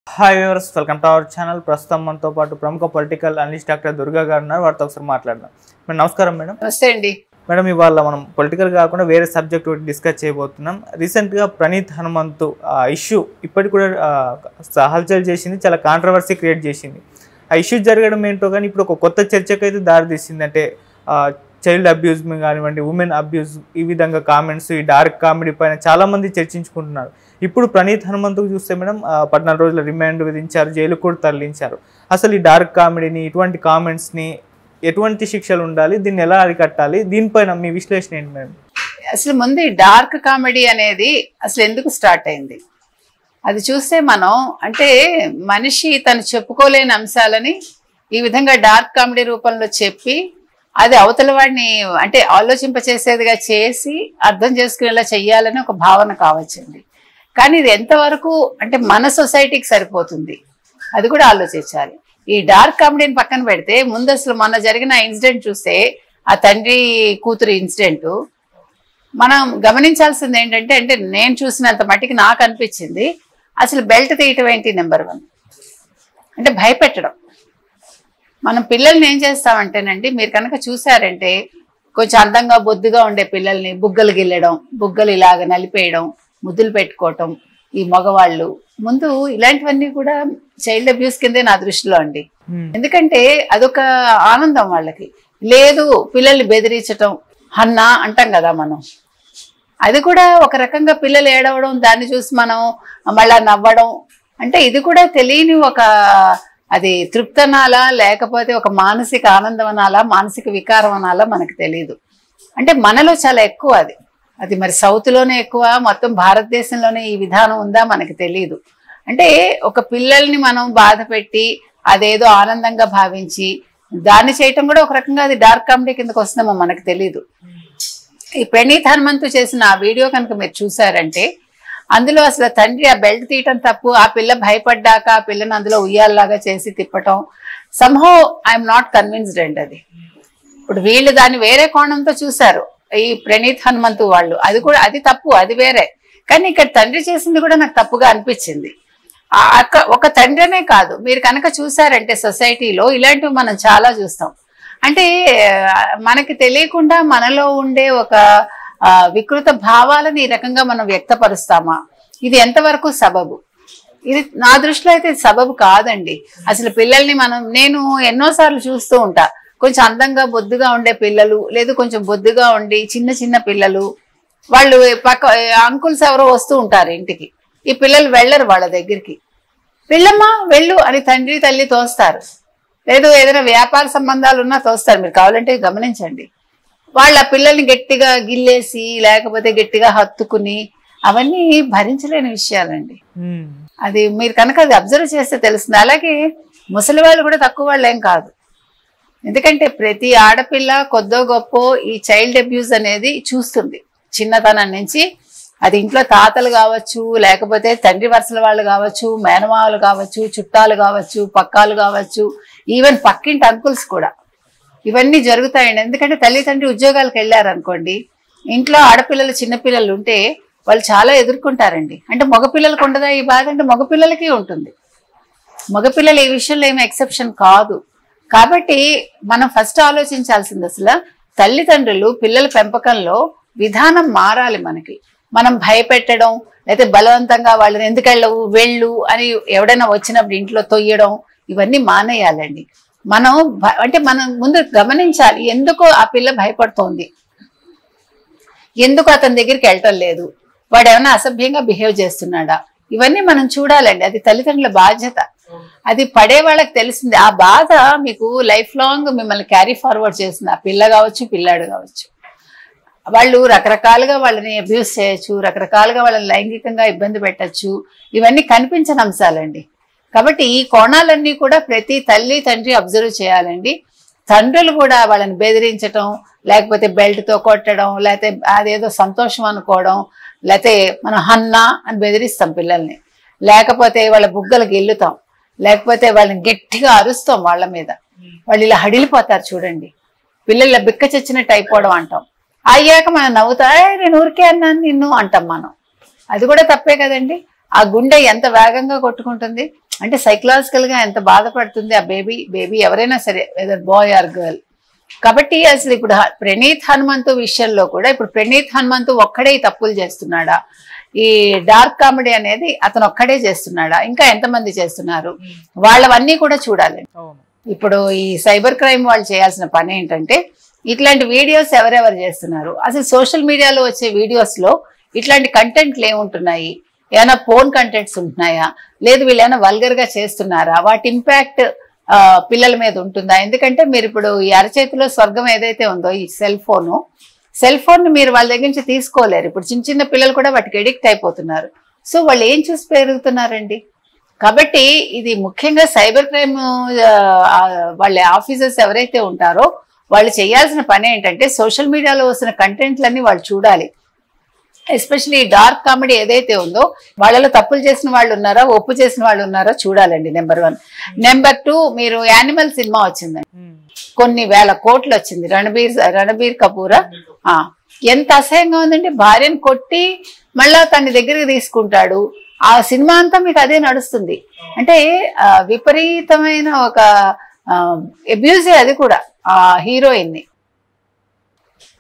Hi viewers, welcome to our channel. ప్రస్తుతం మనతో పాటు ప్రముఖ పొలిటికల్ అనలిస్ట్ డాక్టర్ దుర్గా గారు ఉన్నారు. వారితో ఒకసారి మాట్లాడదాం. మేడం నమస్కారం. మేడం నమస్తే అండి. మేడం ఇవాళ మనం పొలిటికల్ కాకుండా వేరే సబ్జెక్ట్ ఒకటి డిస్కస్ చేయబోతున్నాం. రీసెంట్గా ప్రణీత్ హనుమంతు ఇష్యూ ఇప్పటికి కూడా హల్చల్ చేసింది, చాలా కాంట్రవర్సీ క్రియేట్ చేసింది. ఆ ఇష్యూ జరగడం ఏంటో కానీ ఇప్పుడు ఒక కొత్త చర్చకు అయితే దారితీసింది. అంటే చైల్డ్ అబ్యూజ్ కానివ్వండి, ఉమెన్ అబ్యూజ్, ఈ విధంగా కామెంట్స్, ఈ డార్క్ కామెడీ పైన చాలామంది చర్చించుకుంటున్నారు. ఇప్పుడు ప్రణీత్ హనుమంతుకు చూస్తే మేడం 14 రోజుల రిమాండ్ విధించారు, జైలు కూడా తరలించారు. అసలు ఈ డార్క్ కామెడీని, ఇటువంటి కామెంట్స్ని ఎటువంటి శిక్షలు ఉండాలి, దీన్ని ఎలా అరికట్టాలి, దీనిపైన మీ విశ్లేషణ ఏంటి మేడం? అసలు ముందు ఈ డార్క్ కామెడీ అనేది అసలు ఎందుకు స్టార్ట్ అయింది అది చూస్తే మనం, అంటే మనిషి తను చెప్పుకోలేని అంశాలని ఈ విధంగా డార్క్ కామెడీ రూపంలో చెప్పి అది అవతల వాడిని అంటే ఆలోచింపచేసేదిగా చేసి అర్థం చేసుకునేలా చెయ్యాలని ఒక భావన కావచ్చండి. కానీ ఇది ఎంతవరకు అంటే మన సొసైటీకి సరిపోతుంది అది కూడా ఆలోచించాలి. ఈ డార్క్ కామెడీని పక్కన పెడితే ముందు అసలు మొన్న జరిగిన ఇన్సిడెంట్ చూస్తే, ఆ తండ్రి కూతురు ఇన్సిడెంట్ మనం గమనించాల్సింది ఏంటంటే, అంటే నేను చూసినంత మట్టికి నాకు అనిపించింది అసలు బెల్ట్ తీయటం ఏంటి నెంబర్ 1 అంటే భయపెట్టడం. మనం పిల్లల్ని ఏం చేస్తామంటేనండి, మీరు కనుక చూసారంటే కొంచెం అందంగా బొద్దుగా ఉండే పిల్లల్ని బుగ్గలు గిల్లడం, బుగ్గలు ఇలాగ నలిపేయడం, ముద్దులు పెట్టుకోవటం, ఈ మగవాళ్ళు ముందు ఇలాంటివన్నీ కూడా చైల్డ్ అబ్యూస్ కిందే నా దృష్టిలో అండి. ఎందుకంటే అదొక ఆనందం వాళ్ళకి. లేదు పిల్లల్ని బెదిరించటం, హన్నా అంటాం కదా మనం, అది కూడా ఒక రకంగా పిల్లలు ఏడవడం, దాన్ని చూసి మనం మళ్ళా నవ్వడం, అంటే ఇది కూడా తెలియని ఒక అది తృప్తనాలా లేకపోతే ఒక మానసిక ఆనందం అనాలా, మానసిక వికారం అనాలా మనకు తెలియదు. అంటే మనలో చాలా ఎక్కువ అది మరి సౌత్లోనే ఎక్కువ, మొత్తం భారతదేశంలోనే ఈ విధానం ఉందా మనకి తెలియదు. అంటే ఒక పిల్లల్ని మనం బాధ పెట్టి అదేదో ఆనందంగా భావించి దాన్ని చేయటం కూడా ఒక రకంగా అది డార్క్ కామెడీ కిందకు వస్తుందేమో మనకు తెలీదు. ఈ ప్రణీత్ హనుమంతు చేసిన ఆ వీడియో కనుక మీరు చూసారంటే అందులో అసలు తండ్రి ఆ బెల్ట్ తీయటం తప్పు, ఆ పిల్ల భయపడ్డాక ఆ పిల్లని అందులో ఉయ్యాల్లాగా చేసి తిప్పటం, సంహౌ ఐఎమ్ నాట్ కన్విన్స్డ్ అండి అది. ఇప్పుడు వీళ్ళు దాన్ని వేరే కోణంతో చూశారు ఈ ప్రణీత్ హనుమంతు వాళ్ళు, అది కూడా అది తప్పు, అది వేరే. కానీ ఇక్కడ తండ్రి చేసింది కూడా నాకు తప్పుగా అనిపించింది. ఒక తండ్రినే కాదు, మీరు కనుక చూసారంటే సొసైటీలో ఇలాంటివి మనం చాలా చూస్తాం. అంటే మనకి తెలియకుండా మనలో ఉండే ఒక వికృత భావాలను ఈ రకంగా మనం వ్యక్తపరుస్తామా, ఇది ఎంతవరకు సబబు? ఇది నా దృష్టిలో అయితే సబబు కాదండి. అసలు పిల్లల్ని నేను ఎన్నోసార్లు చూస్తూ ఉంటా, కొంచెం అందంగా బొద్దుగా ఉండే పిల్లలు, లేదు కొంచెం బొద్దుగా ఉండి చిన్న చిన్న పిల్లలు, వాళ్ళు పక్క అంకుల్స్ ఎవరో వస్తూ ఉంటారు ఇంటికి, ఈ పిల్లలు వెళ్ళరు వాళ్ళ దగ్గరికి, వెళ్ళమ్మా వెళ్ళు అని తండ్రి తల్లి తోస్తారు, లేదు ఏదైనా వ్యాపార సంబంధాలు ఉన్నా తోస్తారు. మీరు కావాలంటే గమనించండి. వాళ్ళ పిల్లల్ని గట్టిగా గిల్లేసి లేకపోతే గట్టిగా హత్తుకుని, అవన్నీ భరించలేని విషయాలండి. అది మీరు కనుక అది అబ్జర్వ్ చేస్తే తెలుస్తుంది. అలాగే ముసలి వాళ్ళు కూడా తక్కువ వాళ్ళు ఏం కాదు. ఎందుకంటే ప్రతి ఆడపిల్ల కొద్దో గొప్ప ఈ చైల్డ్ అబ్యూజ్ అనేది చూస్తుంది చిన్నతనం నుంచి. అది ఇంట్లో తాతలు కావచ్చు, లేకపోతే తండ్రి వరుసల వాళ్ళు కావచ్చు, మేనమావలు కావచ్చు, చుట్టాలు కావచ్చు, పక్కాలు కావచ్చు, ఈవెన్ పక్కింటి అంకుల్స్ కూడా ఇవన్నీ జరుగుతాయండి. ఎందుకంటే తల్లిదండ్రి ఉద్యోగాలకు వెళ్ళారనుకోండి, ఇంట్లో ఆడపిల్లలు చిన్నపిల్లలు ఉంటే వాళ్ళు చాలా ఎదుర్కొంటారండి. అంటే మగపిల్లలకు ఉండదా ఈ బాధ? అంటే మగపిల్లలకి ఉంటుంది. మగపిల్లలు ఈ విషయంలో ఏమీ ఎక్సెప్షన్ కాదు. కాబట్టి మనం ఫస్ట్ ఆలోచించాల్సింది అసలు తల్లిదండ్రులు పిల్లల పెంపకంలో విధానం మారాలి. మనం భయపెట్టడం, లేకపోతే బలవంతంగా వాళ్ళని ఎందుకెళ్ళవు వెళ్ళు అని ఎవడైనా వచ్చినప్పుడు ఇంట్లో తొయ్యడం, ఇవన్నీ మానేయాలండి. మనం ముందు గమనించాలి, ఎందుకో ఆ పిల్ల భయపడుతోంది, ఎందుకు అతని దగ్గరికి వెళ్ళటం లేదు, వాడు ఏమైనా అసభ్యంగా బిహేవ్ చేస్తున్నాడా, ఇవన్నీ మనం చూడాలండి. అది తల్లిదండ్రుల బాధ్యత. అది పడే వాళ్ళకి తెలిసింది. ఆ బాధ మీకు లైఫ్ లాంగ్ మిమ్మల్ని క్యారీ ఫార్వర్డ్ చేస్తుంది. ఆ పిల్ల కావచ్చు, పిల్లాడు కావచ్చు. వాళ్ళు రకరకాలుగా వాళ్ళని అబ్యూస్ చేయొచ్చు, రకరకాలుగా వాళ్ళని లైంగికంగా ఇబ్బంది పెట్టచ్చు. ఇవన్నీ కనిపించని అంశాలండి. కాబట్టి ఈ కోణాలన్నీ కూడా ప్రతి తల్లి తండ్రి అబ్జర్వ్ చేయాలండి. తండ్రులు కూడా వాళ్ళని బెదిరించడం, లేకపోతే బెల్ట్తో కొట్టడం, లేకపోతే అదేదో సంతోషం అనుకోవడం, లేకపోతే మనం హన్నా అని బెదిరిస్తాం పిల్లల్ని, లేకపోతే వాళ్ళ బుగ్గలు గెల్లుతాం, లేకపోతే వాళ్ళని గట్టిగా అరుస్తాం వాళ్ళ మీద, వాళ్ళు ఇలా హడిలిపోతారు చూడండి. పిల్లల బిక్క చచ్చినట్టు అయిపోవడం అంటాం. అయ్యాక మనం నవ్వుతా, నేను ఊరికే అన్నాను నిన్ను అంటాం మనం. అది కూడా తప్పే కదండి. ఆ గుండె ఎంత వేగంగా కొట్టుకుంటుంది. అంటే సైకలాజికల్ గా ఎంత బాధపడుతుంది ఆ బేబీ ఎవరైనా సరే, వెదర్ బాయ్ ఆర్ గర్ల్. కాబట్టి అసలు ఇప్పుడు ప్రణీత్ హనుమంతు విషయంలో కూడా ఇప్పుడు ప్రణీత్ హనుమంతు ఒక్కడే తప్పులు చేస్తున్నాడా? ఈ డార్క్ కామెడీ అనేది అతను ఒక్కడే చేస్తున్నాడా? ఇంకా ఎంతమంది చేస్తున్నారు? వాళ్ళవన్నీ కూడా చూడాలి. ఇప్పుడు ఈ సైబర్ క్రైమ్ వాళ్ళు చేయాల్సిన పని ఏంటంటే ఇట్లాంటి వీడియోస్ ఎవరెవరు చేస్తున్నారు, అసలు సోషల్ మీడియాలో వచ్చే వీడియోస్ లో ఇట్లాంటి కంటెంట్లు ఏముంటున్నాయి, ఏమైనా ఫోన్ కంటెంట్స్ ఉంటున్నాయా, లేదు వీళ్ళు ఏమైనా వల్గర్ గా చేస్తున్నారా, వాటి ఇంపాక్ట్ పిల్లల మీద ఉంటుందా? ఎందుకంటే మీరు ఇప్పుడు ఈ అరచేతిలో స్వర్గం ఏదైతే ఉందో ఈ సెల్ ఫోన్ ని మీరు వాళ్ళ దగ్గర నుంచి తీసుకోలేరు. ఇప్పుడు చిన్న చిన్న పిల్లలు కూడా వాటికి ఎడిక్ట్ అయిపోతున్నారు. సో వాళ్ళు ఏం చూసి పెరుగుతున్నారండి? కాబట్టి ఇది ముఖ్యంగా సైబర్ క్రైమ్ వాళ్ళ ఆఫీసర్స్ ఎవరైతే ఉంటారో వాళ్ళు చేయాల్సిన పని ఏంటంటే సోషల్ మీడియాలో వస్తున్న కంటెంట్లన్నీ వాళ్ళు చూడాలి. ఎస్పెషల్లీ డార్క్ కామెడీ ఏదైతే ఉందో వాళ్ళలో తప్పులు చేసిన వాళ్ళు ఉన్నారా, ఒప్పు చేసిన వాళ్ళు ఉన్నారా చూడాలండి. నెంబర్ 1. నెంబర్ 2, మీరు యానిమల్ సినిమా వచ్చిందండి, కొన్ని వేల కోట్లు వచ్చింది. రణబీర్ కపూర్ ఎంత అసహ్యంగా ఉందండి. భార్యను కొట్టి మళ్ళా తన దగ్గరికి తీసుకుంటాడు. ఆ సినిమా అంతా మీకు అదే నడుస్తుంది. అంటే విపరీతమైన ఒక అబ్యూజే అది కూడా. ఆ హీరోయిన్ ని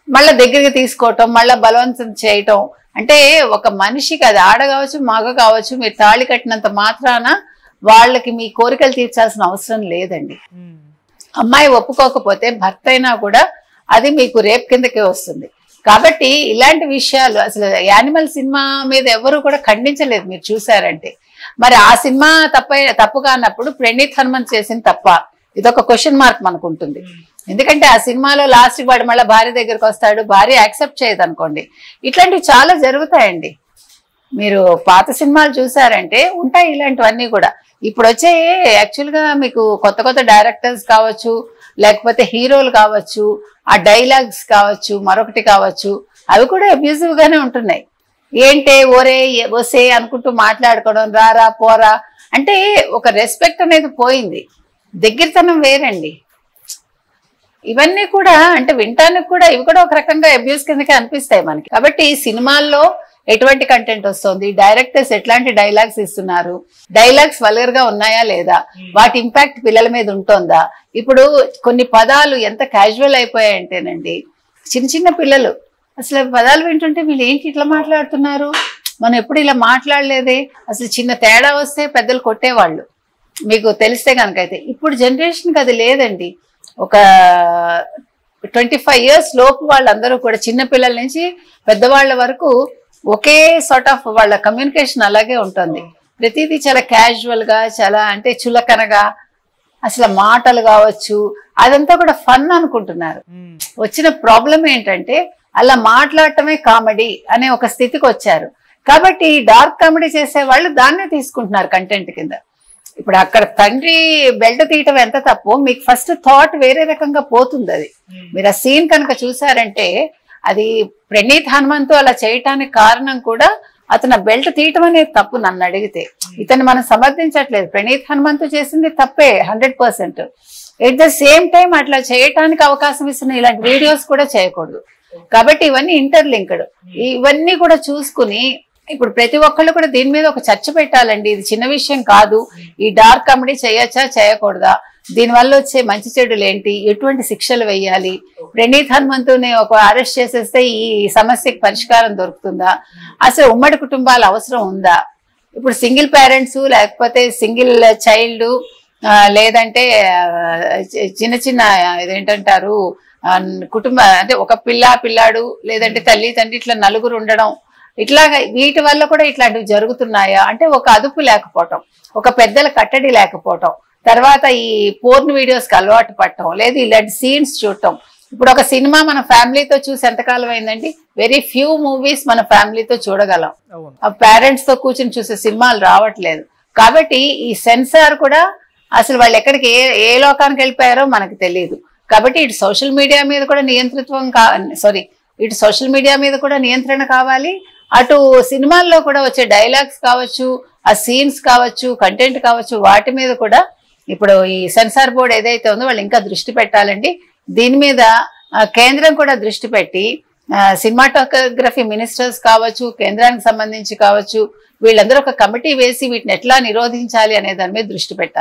మళ్ళా దగ్గరికి తీసుకోవటం, మళ్ళా బలవంతం చేయటం. అంటే ఒక మనిషికి, అది ఆడ కావచ్చు మగ కావచ్చు, మీరు తాళి కట్టినంత మాత్రాన వాళ్ళకి మీ కోరికలు తీర్చాల్సిన అవసరం లేదండి. అమ్మాయి ఒప్పుకోకపోతే భర్త అయినా కూడా అది మీకు రేప్ కిందకే వస్తుంది. కాబట్టి ఇలాంటి విషయాలు అసలు యానిమల్ సినిమా మీద ఎవరు కూడా ఖండించలేదు మీరు చూసారంటే. మరి ఆ సినిమా తప్పు కానప్పుడు ప్రణీత్ హనుమంత్ చేసిన తప్ప? ఇదొక క్వశ్చన్ మార్క్ మనకు ఉంటుంది. ఎందుకంటే ఆ సినిమాలో లాస్ట్కి వాడు మళ్ళీ భార్య దగ్గరకు వస్తాడు, భార్య యాక్సెప్ట్ చేయదు అనుకోండి. ఇట్లాంటివి చాలా జరుగుతాయండి. మీరు పాత సినిమాలు చూసారంటే ఉంటాయి ఇలాంటివన్నీ కూడా. ఇప్పుడు వచ్చే యాక్చువల్గా మీకు కొత్త కొత్త డైరెక్టర్స్ కావచ్చు, లేకపోతే హీరోలు కావచ్చు, ఆ డైలాగ్స్ కావచ్చు, మరొకటి కావచ్చు, అవి కూడా అబ్యూజివ్ గానే ఉంటున్నాయి. ఏంటే ఓరే ఓసే అనుకుంటూ మాట్లాడుకోవడం, రారా పోరా అంటే ఒక రెస్పెక్ట్ అనేది పోయింది. దగ్గరతనం వేరండి. ఇవన్నీ కూడా అంటే వినటానికి కూడా ఇవి కూడా ఒక రకంగా అబ్యూస్ కిందకే అనిపిస్తాయి మనకి. కాబట్టి సినిమాల్లో ఎటువంటి కంటెంట్ వస్తుంది, డైరెక్టర్స్ ఎట్లాంటి డైలాగ్స్ ఇస్తున్నారు, డైలాగ్స్ వల్గర్ గా ఉన్నాయా లేదా, వాటి ఇంపాక్ట్ పిల్లల మీద ఉంటుందా? ఇప్పుడు కొన్ని పదాలు ఎంత క్యాజువల్ అయిపోయాయంటేనండి, చిన్న చిన్న పిల్లలు అసలు పదాలు వింటుంటే వీళ్ళు ఏంటి ఇట్లా మాట్లాడుతున్నారు, మనం ఎప్పుడు ఇలా మాట్లాడలేదే. అసలు చిన్న తేడా వస్తే పెద్దలు కొట్టేవాళ్ళు, మీకు తెలిస్తే కనుకైతే. ఇప్పుడు జనరేషన్కి అది లేదండి. ఒక 25 years లోపు వాళ్ళందరూ కూడా చిన్నపిల్లల నుంచి పెద్దవాళ్ళ వరకు ఒకే సార్ట్ ఆఫ్ వాళ్ళ కమ్యూనికేషన్ అలాగే ఉంటుంది. ప్రతిదీ చాలా క్యాజువల్ గా, చాలా అంటే చులకనగా, అసలు మాటలు కావచ్చు అదంతా కూడా ఫన్ అనుకుంటున్నారు. వచ్చిన ప్రాబ్లం ఏంటంటే అలా మాట్లాడటమే కామెడీ అనే ఒక స్థితికి వచ్చారు. కాబట్టి డార్క్ కామెడీ చేసే వాళ్ళు దాన్నే తీసుకుంటున్నారు కంటెంట్ కింద. ఇప్పుడు అక్కడ తండ్రి బెల్ట్ తీయటం ఎంత తప్పు, మీకు ఫస్ట్ థాట్ వేరే రకంగా పోతుంది. అది మీరు ఆ సీన్ కనుక చూసారంటే అది ప్రణీత్ హనుమంతు అలా చేయటానికి కారణం కూడా అతను బెల్ట్ తీయటం అనేది తప్పు. నన్ను అడిగితే ఇతన్ని మనం సమర్థించట్లేదు, ప్రణీత్ హనుమంతు చేసింది తప్పే 100%. ఎట్ ద సేమ్ టైం అట్లా చేయటానికి అవకాశం ఇస్తున్న ఇలాంటి వీడియోస్ కూడా చేయకూడదు. కాబట్టి ఇవన్నీ ఇంటర్లింక్డ్. ఇవన్నీ కూడా చూసుకుని ఇప్పుడు ప్రతి ఒక్కళ్ళు కూడా దీని మీద ఒక చర్చ పెట్టాలండి. ఇది చిన్న విషయం కాదు. ఈ డార్క్ కామెడీ చేయొచ్చా చేయకూడదా, దీనివల్ల వచ్చే మంచి చెడులు ఏంటి, ఎటువంటి శిక్షలు వేయాలి, ప్రణీత్ హనుమంతుని ఒక అరెస్ట్ చేసేస్తే ఈ సమస్యకి పరిష్కారం దొరుకుతుందా, అసలు ఉమ్మడి కుటుంబాల అవసరం ఉందా, ఇప్పుడు సింగిల్ పేరెంట్స్ లేకపోతే సింగిల్ చైల్డ్ లేదంటే చిన్న చిన్న ఇదేంటంటారు కుటుంబ అంటే ఒక పిల్లాడు లేదంటే తల్లి తండ్రి ఇట్లా నలుగురు ఉండడం, ఇట్లాగా వీటి వల్ల కూడా ఇట్లాంటివి జరుగుతున్నాయా అంటే ఒక అదుపు లేకపోవటం, ఒక పెద్దల కట్టడి లేకపోవటం, తర్వాత ఈ పోర్న్ వీడియోస్కి అలవాటు పడటం, లేదు ఇలాంటి సీన్స్ చూడటం. ఇప్పుడు ఒక సినిమా మన ఫ్యామిలీతో చూసి ఎంతకాలం అయిందండి? వెరీ ఫ్యూ మూవీస్ మన ఫ్యామిలీతో చూడగలం. ఆ పేరెంట్స్ తో కూర్చొని చూసే సినిమాలు రావట్లేదు. కాబట్టి ఈ సెన్సార్ కూడా అసలు వాళ్ళు ఎక్కడికి ఏ లోకానికి వెళ్ళిపోయారో మనకు తెలియదు. కాబట్టి ఇటు సోషల్ మీడియా మీద కూడా ఇటు సోషల్ మీడియా మీద కూడా నియంత్రణ కావాలి, అటు సినిమాల్లో కూడా వచ్చే డైలాగ్స్ కావచ్చు, ఆ సీన్స్ కావచ్చు, కంటెంట్ కావచ్చు, వాటి మీద కూడా ఇప్పుడు ఈ సెన్సార్ బోర్డు ఏదైతే ఉందో వాళ్ళు ఇంకా దృష్టి పెట్టాలండి. దీని మీద కేంద్రం కూడా దృష్టి పెట్టి సినిమాటోగ్రఫీ మినిస్టర్స్ కావచ్చు, కేంద్రానికి సంబంధించి కావచ్చు, వీళ్ళందరూ ఒక కమిటీ వేసి వీటిని ఎట్లా నిరోధించాలి అనే దాని మీద దృష్టి పెట్టాలి.